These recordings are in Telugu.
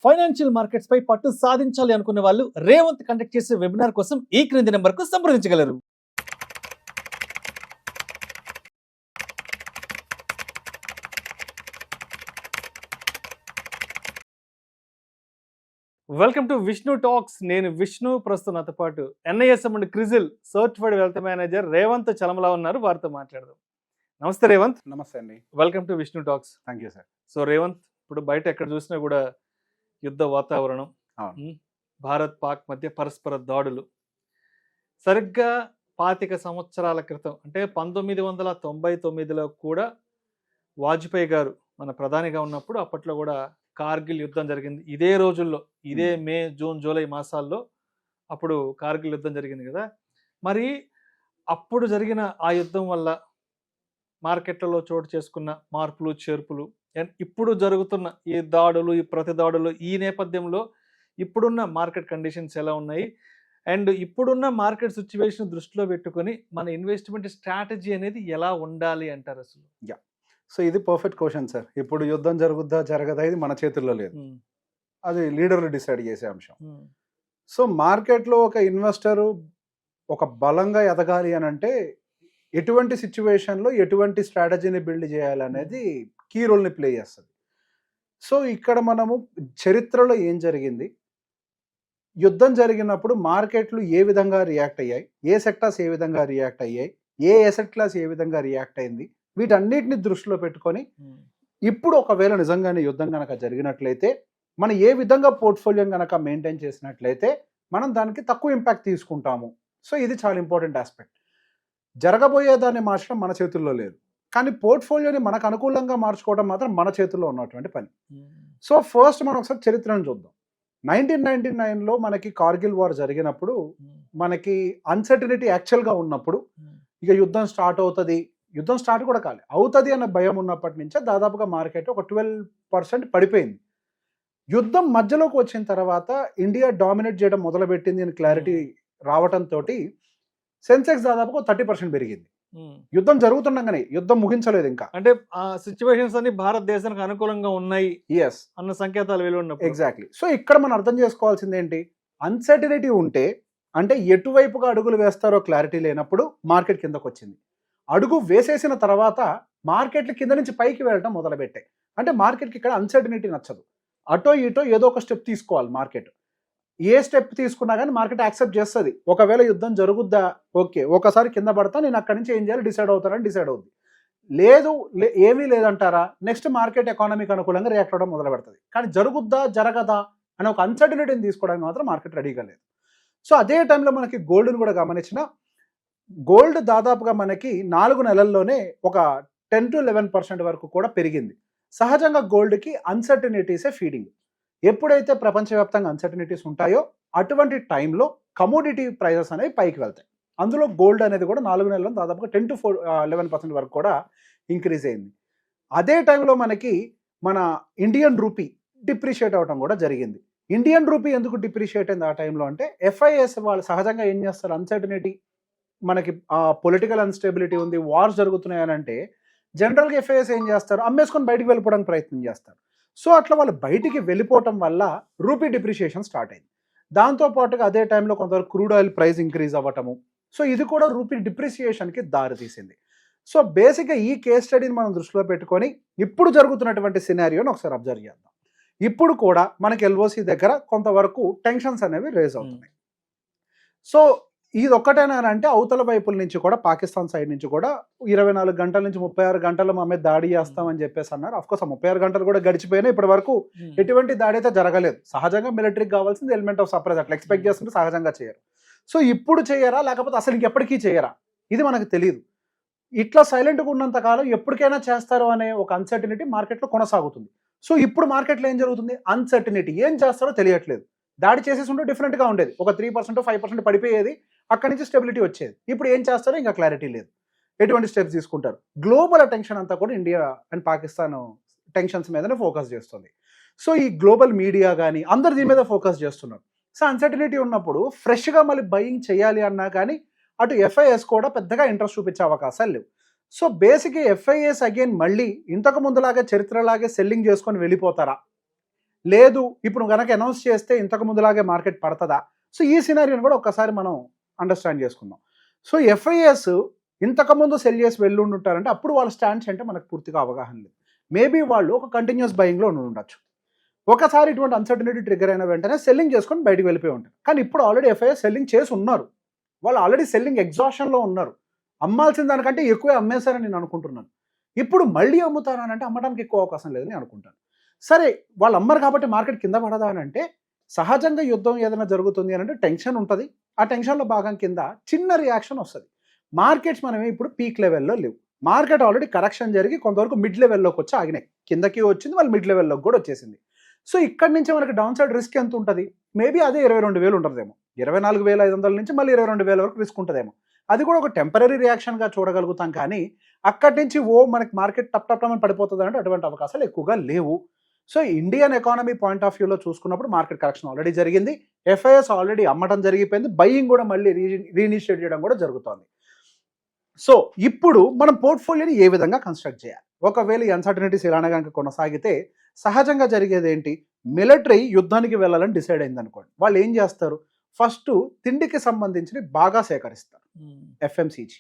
ఫైనాన్షియల్ మార్కెట్స్ పై పట్టు సాధించాలి అనుకునే వాళ్ళు రేవంత్ కండక్ట్ చేసే వెబినార్ కోసం ఈ క్రింది నెంబర్కు సంప్రదించగలరు. Welcome to Vishnu talks. నేను విష్ణు. ప్రస్తుతం నాతో పాటు NISM and CRISIL certified wealth manager Revanth Chalamala ఉన్నారు. వారితో మాట్లాడదాం. నమస్తే రేవంత్. నమస్తే అండి. Welcome to Vishnu talks. Thank you sir. So Revanth, ఇప్పుడు బయట ఎక్కడ చూసినా కూడా యుద్ధ వాతావరణం, భారత్ పాక్ మధ్య పరస్పర దాడులు. సరిగ్గా 25 సంవత్సరాల క్రితం అంటే 1999లో కూడా వాజ్పేయి గారు మన ప్రధానిగా ఉన్నప్పుడు అప్పట్లో కూడా కార్గిల్ యుద్ధం జరిగింది. ఇదే రోజుల్లో, ఇదే మే, జూన్, జూలై మాసాల్లో అప్పుడు కార్గిల్ యుద్ధం జరిగింది కదా. మరి అప్పుడు జరిగిన ఆ యుద్ధం వల్ల మార్కెట్లలో చోటు చేసుకున్న మార్పులు చేర్పులు, అండ్ ఇప్పుడు జరుగుతున్న ఈ దాడులు, ఈ ప్రతి దాడులు, ఈ నేపథ్యంలో ఇప్పుడున్న మార్కెట్ కండిషన్స్ ఎలా ఉన్నాయి, అండ్ ఇప్పుడున్న మార్కెట్ సిచ్యువేషన్ దృష్టిలో పెట్టుకొని మన ఇన్వెస్ట్మెంట్ స్ట్రాటజీ అనేది ఎలా ఉండాలి అంటారు అసలు? సో ఇది పర్ఫెక్ట్ క్వశ్చన్ సార్. ఇప్పుడు యుద్ధం జరుగుద్దా జరగదా ఇది మన చేతుల్లో లేదు, అది లీడర్లు డిసైడ్ చేసే అంశం. సో మార్కెట్లో ఒక ఇన్వెస్టరు ఒక బలంగా ఎదగాలి అని అంటే ఎటువంటి సిచ్యువేషన్లో ఎటువంటి స్ట్రాటజీని బిల్డ్ చేయాలనేది కీ రోల్ని ప్లే చేస్తుంది. సో ఇక్కడ మనము చరిత్రలో ఏం జరిగింది, యుద్ధం జరిగినప్పుడు మార్కెట్లు ఏ విధంగా రియాక్ట్ అయ్యాయి, ఏ సెక్టార్స్ ఏ విధంగా రియాక్ట్ అయ్యాయి, ఏ ఎసెట్ క్లాస్ ఏ విధంగా రియాక్ట్ అయింది, వీటన్నిటిని దృష్టిలో పెట్టుకొని ఇప్పుడు ఒకవేళ నిజంగానే యుద్ధం కనుక జరిగినట్లయితే మనం ఏ విధంగా పోర్ట్ఫోలియోని కనుక మెయింటైన్ చేసినట్లయితే మనం దానికి తక్కువ ఇంపాక్ట్ తీసుకుంటాము. సో ఇది చాలా ఇంపార్టెంట్ ఆస్పెక్ట్. జరగబోయేదాన్ని మార్చడం మన చేతుల్లో లేదు, కానీ పోర్ట్ఫోలియోని మనకు అనుకూలంగా మార్చుకోవడం మాత్రం మన చేతుల్లో ఉన్నటువంటి పని. సో ఫస్ట్ మనం ఒకసారి చరిత్రను చూద్దాం. 1999లో మనకి కార్గిల్ వార్ జరిగినప్పుడు మనకి అన్సర్టనిటీ యాక్చువల్గా ఉన్నప్పుడు, ఇక యుద్ధం స్టార్ట్ అవుతుంది, యుద్ధం స్టార్ట్ కూడా కాలే, అవుతుంది అన్న భయం ఉన్నప్పటి నుంచే దాదాపుగా మార్కెట్ ఒక 12% పడిపోయింది. యుద్ధం మధ్యలోకి వచ్చిన తర్వాత ఇండియా డామినేట్ చేయడం మొదలుపెట్టింది అని క్లారిటీ రావడంతో సెన్సెక్స్ దాదాపుగా 30% పెరిగింది. యుద్ధం జరుగుతుండగానే, యుద్ధం ముగించలేదు ఇంకా, అంటే ఆ సిచ్యువేషన్స్ అన్ని భారతదేశానికి అనుకూలంగా ఉన్నాయి అన్న సంకేతాలు వెలువడినప్పుడు. ఎగ్జాక్ట్లీ. సో ఇక్కడ మనం అర్థం చేసుకోవాల్సింది ఏంటి, అన్సర్టనిటీ ఉంటే అంటే ఎటువైపుగా అడుగులు వేస్తారో క్లారిటీ లేనప్పుడు మార్కెట్ కిందకు వచ్చింది. అడుగు వేసేసిన తర్వాత మార్కెట్లు కింద నుంచి పైకి వెళ్ళడం మొదలుపెట్టాయి. అంటే మార్కెట్కి ఇక్కడ అన్సర్టనిటీ నచ్చదు, అటో ఇటో ఏదో ఒక స్టెప్ తీసుకోవాలి మార్కెట్. ఏ స్టెప్ తీసుకున్నా కానీ మార్కెట్ యాక్సెప్ట్ చేస్తుంది. ఒకవేళ యుద్ధం జరుగుద్దా, ఓకే, ఒకసారి కింద పడతా, నేను అక్కడి నుంచి ఏం చేయాలి డిసైడ్ అవుతానని డిసైడ్ అవుద్ది. లేదు, ఏమీ లేదంటారా, నెక్స్ట్ మార్కెట్ ఎకానమీకి అనుకూలంగా రియాక్ట్ అవ్వడం మొదలు పెడుతుంది. కానీ జరుగుద్దా జరగదా అనే ఒక అన్సర్టనిటీని తీసుకోవడానికి మాత్రం మార్కెట్ రెడీగా లేదు. సో అదే టైంలో మనకి గోల్డ్ని కూడా గమనించిన, గోల్డ్ దాదాపుగా మనకి 4 నెలల్లోనే ఒక 10 to 11% వరకు కూడా పెరిగింది. సహజంగా గోల్డ్కి అన్సర్టనిటీసే ఫీడింగ్. ఎప్పుడైతే ప్రపంచవ్యాప్తంగా అన్సర్టనిటీస్ ఉంటాయో అటువంటి టైంలో కమోడిటీ ప్రైజెస్ అనేవి పైకి వెళ్తాయి. అందులో గోల్డ్ అనేది కూడా 4 నెలల్లో దాదాపుగా 10 to 11% వరకు కూడా ఇంక్రీజ్ అయింది. అదే టైంలో మనకి మన ఇండియన్ రూపీ డిప్రిషియేట్ అవ్వడం కూడా జరిగింది. ఇండియన్ రూపీ ఎందుకు డిప్రిషియేట్ అయింది ఆ టైంలో అంటే, FIS వాళ్ళు సహజంగా ఏం చేస్తారు, అన్సర్టనిటీ, మనకి పొలిటికల్ అన్స్టెబిలిటీ ఉంది, వార్స్ జరుగుతున్నాయని అంటే జనరల్గా FIS ఏం చేస్తారు, అమ్మేసుకొని బయటికి వెళ్ళిపోవడానికి ప్రయత్నం చేస్తారు. సో అట్లా వాళ్ళు బయటికి వెళ్ళిపోవటం వల్ల రూపీ డిప్రిషియేషన్ స్టార్ట్ అయింది. దాంతోపాటుగా అదే టైంలో కొంతవరకు క్రూడ్ ఆయిల్ ప్రైస్ ఇంక్రీజ్ అవ్వటము, సో ఇది కూడా రూపీ డిప్రిసియేషన్కి దారితీసింది. సో బేసిక్గా ఈ కేస్ స్టడీని మనం దృష్టిలో పెట్టుకొని ఇప్పుడు జరుగుతున్నటువంటి సినారియోని ఒకసారి అబ్జర్వ్ చేద్దాం. ఇప్పుడు కూడా మనకి LOC దగ్గర కొంతవరకు టెన్షన్స్ అనేవి రేజ్ అవుతున్నాయి. సో ఇది ఒక్కటేనా అంటే అవతల వైపుల నుంచి కూడా, పాకిస్తాన్ సైడ్ నుంచి కూడా 24 గంటల నుంచి 36 గంటలు మా మీద దాడి చేస్తామని చెప్పేసి అన్నారు. అఫ్కోర్స్ 36 గంటలు కూడా గడిచిపోయినా ఇప్పటి వరకు ఎటువంటి దాడి అయితే జరగలేదు. సహజంగా మిలిటరీకి కావాల్సింది ఎలిమెంట్ ఆఫ్ సర్ప్రైజ్, అట్లా ఎక్స్పెక్ట్ చేస్తుంటే సహజంగా చేయరు. సో ఇప్పుడు చేయరా లేకపోతే అసలు ఇంకెప్పటికీ చేయరా ఇది మనకు తెలియదు. ఇట్లా సైలెంట్గా ఉన్నంత కాలం ఎప్పటికైనా చేస్తారు అనే ఒక అన్సర్టనిటీ మార్కెట్లో కొనసాగుతుంది. సో ఇప్పుడు మార్కెట్లో ఏం జరుగుతుంది, అన్సర్టనిటీ, ఏం చేస్తారో తెలియట్లేదు. దాడి చేసేసి ఉంటే డిఫరెంట్గా ఉండేది, ఒక 3% 5% పడిపోయేది, అక్కడి నుంచి స్టెబిలిటీ వచ్చేది. ఇప్పుడు ఏం చేస్తారో ఇంకా క్లారిటీ లేదు, ఎటువంటి స్టెప్స్ తీసుకుంటారు. గ్లోబల్ అటెన్షన్ అంతా కూడా ఇండియా అండ్ పాకిస్తాన్ టెన్షన్స్ మీదనే ఫోకస్ చేస్తుంది. సో ఈ గ్లోబల్ మీడియా కానీ అందరు దీని మీద ఫోకస్ చేస్తున్నారు. సో అన్సర్టనిటీ ఉన్నప్పుడు ఫ్రెష్గా మళ్ళీ బయింగ్ చేయాలి అన్నా కానీ అటు FIS కూడా పెద్దగా ఇంట్రెస్ట్ చూపించే అవకాశాలు లేవు. సో బేసిక్గా FIS అగైన్ మళ్ళీ ఇంతకు ముందులాగా చరిత్రలాగే సెల్లింగ్ చేసుకొని వెళ్ళిపోతారా, లేదు ఇప్పుడు కనుక అనౌన్స్ చేస్తే ఇంతకు ముందులాగే మార్కెట్ పడుతుందా? సో ఈ సినారియోని కూడా ఒక్కసారి మనం అండర్స్టాండ్ చేసుకుందాం. సో ఎఫ్ఐఎస్ ఇంతకుముందు సెల్ చేసి వెళ్ళి ఉంటారంటే అప్పుడు వాళ్ళ స్టాండ్స్ అంటే మనకు పూర్తిగా అవగాహన లేదు. మేబీ వాళ్ళు ఒక కంటిన్యూస్ బయింగ్లో ఉండొచ్చు. ఒకసారి ఇటువంటి అన్సర్టనిటీ ట్రిగర్ అయిన వెంటనే సెల్లింగ్ చేసుకొని బయటకు వెళ్ళిపోయి ఉంటారు. కానీ ఇప్పుడు ఆల్రెడీ ఎఫ్ఐఎస్ సెల్లింగ్ చేసి ఉన్నారు. వాళ్ళు ఆల్రెడీ సెల్లింగ్ ఎగ్జాషన్లో ఉన్నారు. అమ్మాల్సిన దానికంటే ఎక్కువే అమ్మేశారని నేను అనుకుంటున్నాను. ఇప్పుడు మళ్ళీ అమ్ముతారని అంటే అమ్మడానికి ఎక్కువ అవకాశం లేదని అనుకుంటాను. సరే వాళ్ళు అమ్మరు కాబట్టి మార్కెట్ కింద పడదా అని అంటే సహజంగా యుద్ధం ఏదైనా జరుగుతుంది అని అంటే టెన్షన్ ఉంటుంది. ఆ టెన్షన్లో భాగం కింద చిన్న రియాక్షన్ వస్తుంది. మార్కెట్స్ మనమే ఇప్పుడు పీక్ లెవెల్లో లేవు. మార్కెట్ ఆల్రెడీ కరెక్షన్ జరిగి కొంతవరకు మిడ్ లెవెల్లోకి వచ్చి ఆగినాయి. కిందకి వచ్చింది, వాళ్ళు మిడ్ లెవెల్లోకి కూడా వచ్చేసింది. సో ఇక్కడి నుంచి మనకి డౌన్ సైడ్ రిస్క్ ఎంత ఉంటుంది? మేబీ అదే 22,000 ఉంటుందేమో. 24,500 నుంచి మళ్ళీ 22,000 వరకు రిస్క్ ఉంటుందేమో. అది కూడా ఒక టెంపరీ రియాక్షన్గా చూడగలుగుతాం. కానీ అక్కడి నుంచి మనకి మార్కెట్ టప్ అని పడిపోతుంది అంటే అటువంటి అవకాశాలు ఎక్కువగా లేవు. So Indian economy point of వ్యూలో చూసుకున్నప్పుడు మార్కెట్ కరెక్షన్ ఆల్రెడీ జరిగింది. ఎఫ్ఐఎస్ ఆల్రెడీ అమ్మటం జరిగిపోయింది. బయింగ్ కూడా మళ్ళీ రీఇనిషియేట్ చేయడం కూడా జరుగుతుంది. సో ఇప్పుడు మనం పోర్ట్ఫోలియోని ఏ విధంగా కన్స్ట్రక్ట్ చేయాలి? ఒకవేళ ఈ అన్సర్టనిటీస్ ఇలానే కనుక కొనసాగితే సహజంగా జరిగేది ఏంటి? మిలిటరీ యుద్ధానికి వెళ్ళాలని డిసైడ్ అయింది అనుకోండి. వాళ్ళు ఏం చేస్తారు? ఫస్ట్ తిండికి సంబంధించి బాగా సేకరిస్తారు. ఎఫ్ఎంసీజీ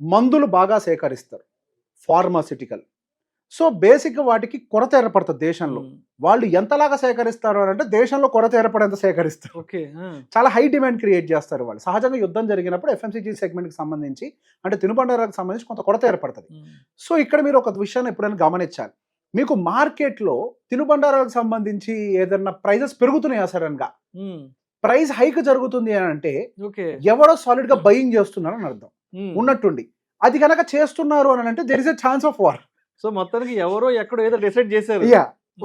మందులు బాగా సేకరిస్తారు. ఫార్మాసిటికల్. సో బేసిక్గా వాటికి కొరత ఏర్పడుతుంది దేశంలో. వాళ్ళు ఎంతలాగా సేకరిస్తారు అని అంటే దేశంలో కొరత ఏర్పడేంత సేకరిస్తారు. చాలా హై డిమాండ్ క్రియేట్ చేస్తారు వాళ్ళు. సహజంగా యుద్ధం జరిగినప్పుడు ఎఫ్ఎంసీజీ సెగ్మెంట్కి సంబంధించి అంటే తినుబండారాలకు సంబంధించి కొంత కొరత ఏర్పడుతుంది. సో ఇక్కడ మీరు ఒక విషయాన్ని ఎప్పుడైనా గమనించాలి. మీకు మార్కెట్లో తినుబండారాలకు సంబంధించి ఏదైనా ప్రైజెస్ పెరుగుతున్నాయా సడన్గా, ప్రైస్ హైక్ జరుగుతుంది అని అంటే ఎవరో సాలిడ్ గా బయింగ్ చేస్తున్నారు అని అర్థం. ఉన్నట్టుండి అది కనుక చేస్తున్నారు అని అంటే there is a chance of war. So మొత్తానికి ఎవరో ఎక్కడో ఏదో డిసైడ్ చేశారు.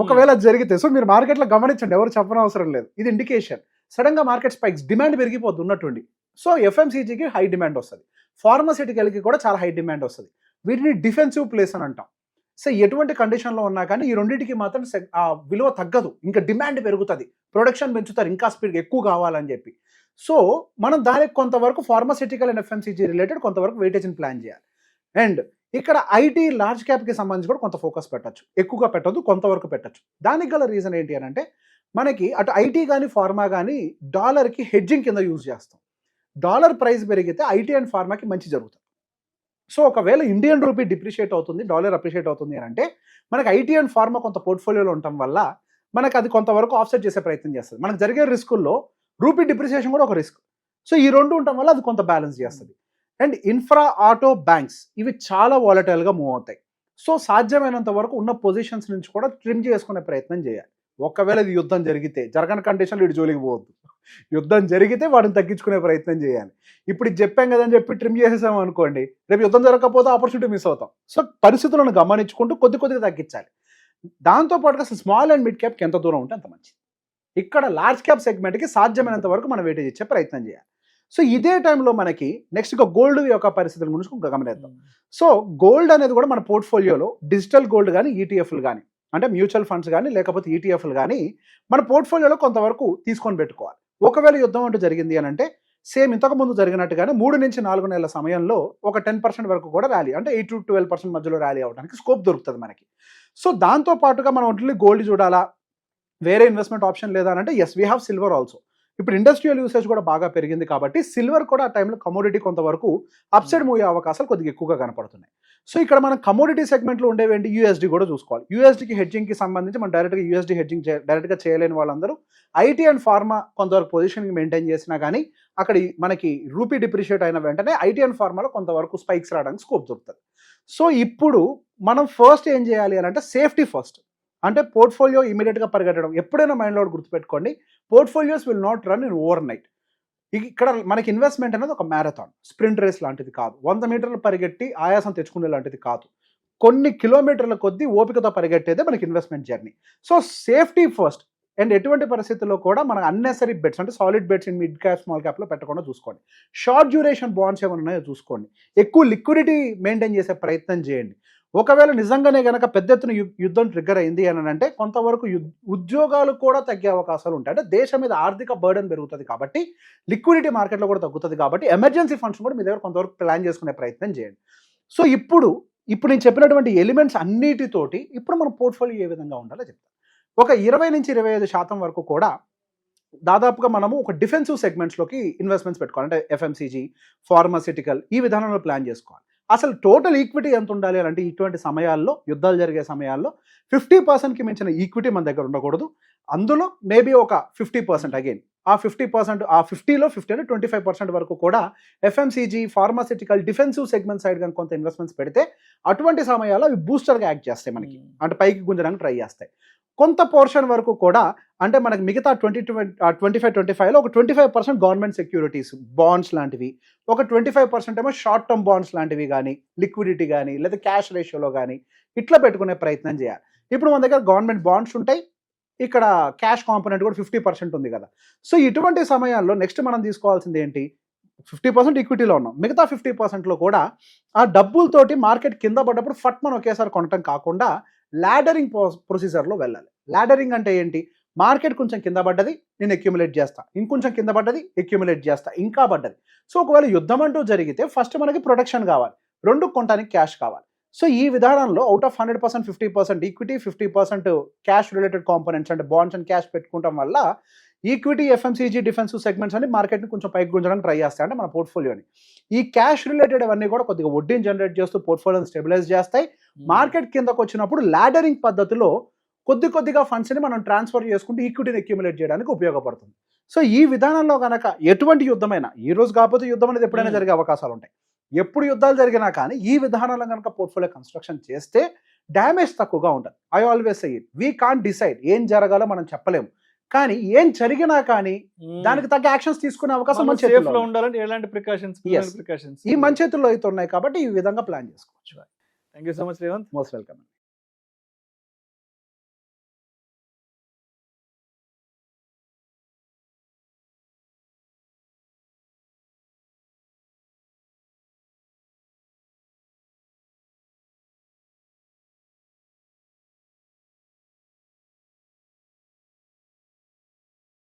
ఒకవేళ జరిగితే సో మీరు మార్కెట్ లో గమనించండి, ఎవరు చెప్పనవసరం లేదు. ఇది ఇండికేషన్. సడన్ గా మార్కెట్ స్పైక్స్, డిమాండ్ పెరిగిపోద్ది ఉన్నట్టుండి. సో ఎఫ్ఎంసీజీకి హై డిమాండ్ వస్తుంది, ఫార్మాసిటికల్కి కూడా చాలా హై డిమాండ్ వస్తుంది. వీటిని డిఫెన్సివ్ ప్లేస్ అని అంటాం. సో ఎటువంటి కండిషన్లో ఉన్నా కానీ ఈ రెండింటికి మాత్రం ఆ విలువ తగ్గదు, ఇంకా డిమాండ్ పెరుగుతుంది, ప్రొడక్షన్ పెంచుతారు ఇంకా స్పీడ్ ఎక్కువ కావాలని చెప్పి. సో మనం దానికి కొంతవరకు ఫార్మాసిటికల్ అండ్ ఎఫ్ఎంసీజీ రిలేటెడ్ కొంతవరకు వెయిటేజ్ని ప్లాన్ చేయాలి. అండ్ ఇక్కడ ఐటీ లార్జ్ క్యాప్కి సంబంధించి కూడా కొంత ఫోకస్ పెట్టచ్చు. ఎక్కువగా పెట్టద్దు, కొంతవరకు పెట్టచ్చు. దానికి గల రీజన్ ఏంటి అని అంటే మనకి అటు ఐటీ కానీ ఫార్మా కానీ డాలర్కి హెడ్జింగ్ కింద యూజ్ చేస్తాం. డాలర్ ప్రైస్ పెరిగితే ఐటీ అండ్ ఫార్మాకి మంచి జరుగుతుంది. సో ఒకవేళ ఇండియన్ రూపీ డిప్రిషియేట్ అవుతుంది, డాలర్ అప్రిషియేట్ అవుతుంది అని అంటే మనకి ఐటీ అండ్ ఫార్మా కొంత పోర్ట్ఫోలియోలో ఉండటం వల్ల మనకు అది కొంతవరకు ఆఫ్సెట్ చేసే ప్రయత్నం చేస్తుంది. మనకు జరిగే రిస్కుల్లో రూపీ డిప్రిసియేషన్ కూడా ఒక రిస్క్. సో ఈ రెండు ఉండటం వల్ల అది కొంత బ్యాలెన్స్ చేస్తుంది. అండ్ ఇన్ఫ్రా, ఆటో, బ్యాంక్స్ ఇవి చాలా వాలటైల్గా మూవ్ అవుతాయి. సో సాధ్యమైనంత వరకు ఉన్న పొజిషన్స్ నుంచి కూడా ట్రిమ్ చేసుకునే ప్రయత్నం చేయాలి. ఒకవేళ ఇది యుద్ధం జరిగితే, జరగని కండిషన్లో ఇటు జోలికి పోవద్దు. యుద్ధం జరిగితే వాటిని తగ్గించుకునే ప్రయత్నం చేయాలి. ఇప్పుడు ఇది చెప్పాం కదని చెప్పి ట్రిమ్ చేసేసాం అనుకోండి, రేపు యుద్ధం జరగకపోతే ఆపర్చునిటీ మిస్ అవుతాం. సో పరిస్థితులను గమనించుకుంటూ కొద్దిగా తగ్గించాలి. దాంతోపాటుగా స్మాల్ అండ్ మిడ్ క్యాప్కి ఎంత దూరం ఉంటే అంత మంచిది. ఇక్కడ లార్జ్ క్యాప్ సెగ్మెంట్కి సాధ్యమైనంత వరకు మనం వెయిటేజ్ ఇచ్చే ప్రయత్నం చేయాలి. సో ఇదే టైంలో మనకి నెక్స్ట్గా గోల్డ్ యొక్క పరిస్థితుల గురించి గమనిద్దాం. సో గోల్డ్ అనేది కూడా మన పోర్ట్ఫోలియోలో డిజిటల్ గోల్డ్ కానీ, ఈటీఎఫ్లు కానీ, అంటే మ్యూచువల్ ఫండ్స్ కానీ లేకపోతే ఈటీఎఫ్లు కానీ మన పోర్ట్ఫోలియోలో కొంతవరకు తీసుకొని పెట్టుకోవాలి. ఒకవేళ యుద్ధం అంటూ జరిగింది అని అంటే సేమ్ ఇంతకు ముందు జరిగినట్టుగానే 3 నుంచి 4 నెలల సమయంలో ఒక 10% వరకు కూడా ర్యాలీ, అంటే 8 to 12% మధ్యలో ర్యాలీ అవడానికి స్కోప్ దొరుకుతుంది మనకి. సో దాంతో పాటుగా మనం ఓన్లీ గోల్డ్ చూడాలా, వేరే ఇన్వెస్ట్మెంట్ ఆప్షన్ లేదా అంటే as we have silver also. ఇప్పుడు ఇండస్ట్రియల్ యూసేజ్ కూడా బాగా పెరిగింది కాబట్టి సిల్వర్ కూడా ఆ టైంలో కమోడిటీ కొంతవరకు అప్సైడ్ మూవ్ అయ్యే అవకాశాలు కొద్దిగా ఎక్కువగా కనపడుతున్నాయి. సో ఇక్కడ మనం కమోడిటీ సెగ్మెంట్లో ఉండేవేంటి, యూఎస్డీ కూడా చూసుకోవాలి. యూఎస్డీకి హెడ్జింగ్కి సంబంధించి మనం డైరెక్ట్గా యూఎస్డీ హెడ్జింగ్ డైరెక్ట్గా చేయలేని వాళ్ళందరూ ఐటీ అండ్ ఫార్మా కొంతవరకు పొజిషన్కి మెయింటైన్ చేసినా కానీ అక్కడ మనకి రూపీ డిప్రిషియేట్ అయిన వెంటనే ఐటీ అండ్ ఫార్మాలో కొంతవరకు స్పైక్స్ రావడానికి స్కోప్ దొరుకుతుంది. సో ఇప్పుడు మనం ఫస్ట్ ఏం చేయాలి అని అంటే సేఫ్టీ ఫస్ట్. అంటే పోర్ట్ఫోలియో ఇమీడియట్గా పరిగెట్టడం ఎప్పుడైనా మైండ్లో గుర్తుపెట్టుకోండి, portfolios will not run in over night. ఇక్కడ మనకి ఇన్వెస్ట్మెంట్ అనేది ఒక మ్యారథాన్, స్ప్రింట్ రేస్ లాంటిది కాదు. 100 మీటర్లు పరిగెట్టి ఆయాసం తెచ్చుకునే లాంటిది కాదు. కొన్ని కిలోమీటర్ల కొద్దీ ఓపికతో పరిగెట్టేదే మనకి investment journey. So safety first. And ఎటువంటి పరిస్థితుల్లో కూడా మన అన్నెసరీ బెట్స్ అంటే solid bets in mid cap, small క్యాప్లో పెట్టకుండా చూసుకోండి. షార్ట్ డ్యూరేషన్ బాండ్స్ ఏమైనా ఉన్నాయో చూసుకోండి. ఎక్కువ లిక్విడిటీ మెయింటైన్ చేసే ప్రయత్నం చేయండి. ఒకవేళ నిజంగానే కనుక పెద్ద ఎత్తున యుద్ధం ట్రిగ్గర్ అయింది అని అంటే కొంతవరకు ఉద్యోగాలు కూడా తగ్గే అవకాశాలు ఉంటాయి. అంటే దేశం మీద ఆర్థిక బర్డెన్ పెరుగుతుంది కాబట్టి లిక్విడిటీ మార్కెట్లో కూడా తగ్గుతుంది కాబట్టి ఎమర్జెన్సీ ఫండ్స్ కూడా మీ దగ్గర కొంతవరకు ప్లాన్ చేసుకునే ప్రయత్నం చేయండి. సో ఇప్పుడు నేను చెప్పినటువంటి ఎలిమెంట్స్ అన్నిటితోటి ఇప్పుడు మన పోర్ట్ఫోలియో ఏ విధంగా ఉండాలో చెప్తాను. ఒక 20 నుంచి 25% వరకు కూడా దాదాపుగా మనము ఒక డిఫెన్సివ్ సెగ్మెంట్స్లోకి ఇన్వెస్ట్మెంట్స్ పెట్టుకోవాలి. అంటే ఎఫ్ఎంసీజీ, ఫార్మాసిటికల్, ఈ విధానంలో ప్లాన్ చేసుకోవాలి. అసలు టోటల్ ఈక్విటీ ఎంత ఉండాలి అంటే ఇటువంటి సమయాల్లో, యుద్ధాలు జరిగే సమయాల్లో 50%కి మించిన ఈక్విటీ మన దగ్గర ఉండకూడదు. అందులో మేబీ ఒక 50% అగైన్ ఆ 50%, ఆ 50లో 50 అంటే 25% వరకు కూడా FMCG, pharmaceutical, defensive segment side కానీ కొంత ఇన్వెస్ట్మెంట్స్ పెడితే అటువంటి సమయాల్లో అవి బూస్టర్గా యాక్ట్ చేస్తాయి మనకి, అంటే పైకి గుంజడానికి ట్రై చేస్తాయి. కొంత పోర్షన్ వరకు కూడా అంటే మనకి మిగతా 25-25లో ఒక 25% గవర్నమెంట్ సెక్యూరిటీస్, బాండ్స్ లాంటివి, ఒక 25% ఏమో షార్ట్ టర్మ్ బాండ్స్ లాంటివి కానీ, లిక్విడిటీ కానీ, లేదా క్యాష్ రేషియోలో కానీ ఇట్లా పెట్టుకునే ప్రయత్నం చేయాలి. ఇప్పుడు మన దగ్గర గవర్నమెంట్ బాండ్స్ ఉంటాయి, ఇక్కడ క్యాష్ కాంపోనెంట్ కూడా 50% ఉంది కదా. సో ఇటువంటి సమయాల్లో నెక్స్ట్ మనం తీసుకోవాల్సింది ఏంటి, 50% ఈక్విటీలో ఉన్నాం, మిగతా 50%లో కూడా ఆ డబ్బులతోటి మార్కెట్ కింద పడ్డప్పుడు ఫట్ మనం ఒకేసారి కొనటం కాకుండా లాడరింగ్ ప్రొసీజర్లో వెళ్ళాలి. లాడరింగ్ అంటే ఏంటి, మార్కెట్ కొంచెం కింద పడ్డది, నేను అక్యుములేట్ చేస్తా, ఇంకొంచెం కింద పడ్డది అక్యుములేట్ చేస్తా, ఇంకా పడ్డది. సో ఒకవేళ యుద్ధం అంటూ జరిగితే ఫస్ట్ మనకి ప్రొటెక్షన్ కావాలి, రెండు కొనడానికి క్యాష్ కావాలి. సో ఈ విధానంలో out of 100% 50% equity, 50% cash related components అంటే బాండ్స్ అండ్ క్యాష్ పెట్టుకోవడం వల్ల ఈక్విటీ, ఎఫ్ఎంసీజీ, డిఫెన్సివ్ సెగ్మెంట్స్ అని మార్కెట్ని కొంచెం పైకి గుంజడానికి ట్రై చేస్తాయి, అంటే మన పోర్ట్ఫోలియోని. ఈ క్యాష్ రిలేటెడ్ అవన్నీ కూడా కొద్దిగా వడ్డీని జనరేట్ చేస్తూ పోర్ట్ఫోలియోని స్టెబిలైజ్ చేస్తాయి. మార్కెట్ కిందకు వచ్చినప్పుడు లాడరింగ్ పద్ధతిలో కొద్దిగా ఫండ్స్ని మనం ట్రాన్స్ఫర్ చేసుకుంటూ ఈక్విటీని అక్యుములేట్ చేయడానికి ఉపయోగపడుతుంది. సో ఈ విధానంలో కనుక ఎటువంటి యుద్ధమైనా, ఈ రోజు కాకపోతే యుద్ధం అనేది ఎప్పుడైనా జరిగే అవకాశాలు ఉంటాయి, ఎప్పుడు యుద్ధాలు జరిగినా కానీ ఈ విధానంలో కనుక పోర్ట్ఫోలియో కన్స్ట్రక్షన్ చేస్తే డ్యామేజ్ తక్కువగా ఉంటుంది. I always say it, we can't decide ఏం జరగాలో మనం చెప్పలేము, కానీ ఏం జరిగినా కానీ దానికి తగ్గ యాక్షన్స్ తీసుకునే అవకాశం మన చేతిలో ఉండాలంటే ఎలాంటి ప్రికాషన్స్ ఈ మన చేతుల్లో అయితే ఉన్నాయి కాబట్టి ఈ విధంగా ప్లాన్ చేసుకోవచ్చు. Thank you so much Revanth. Most welcome.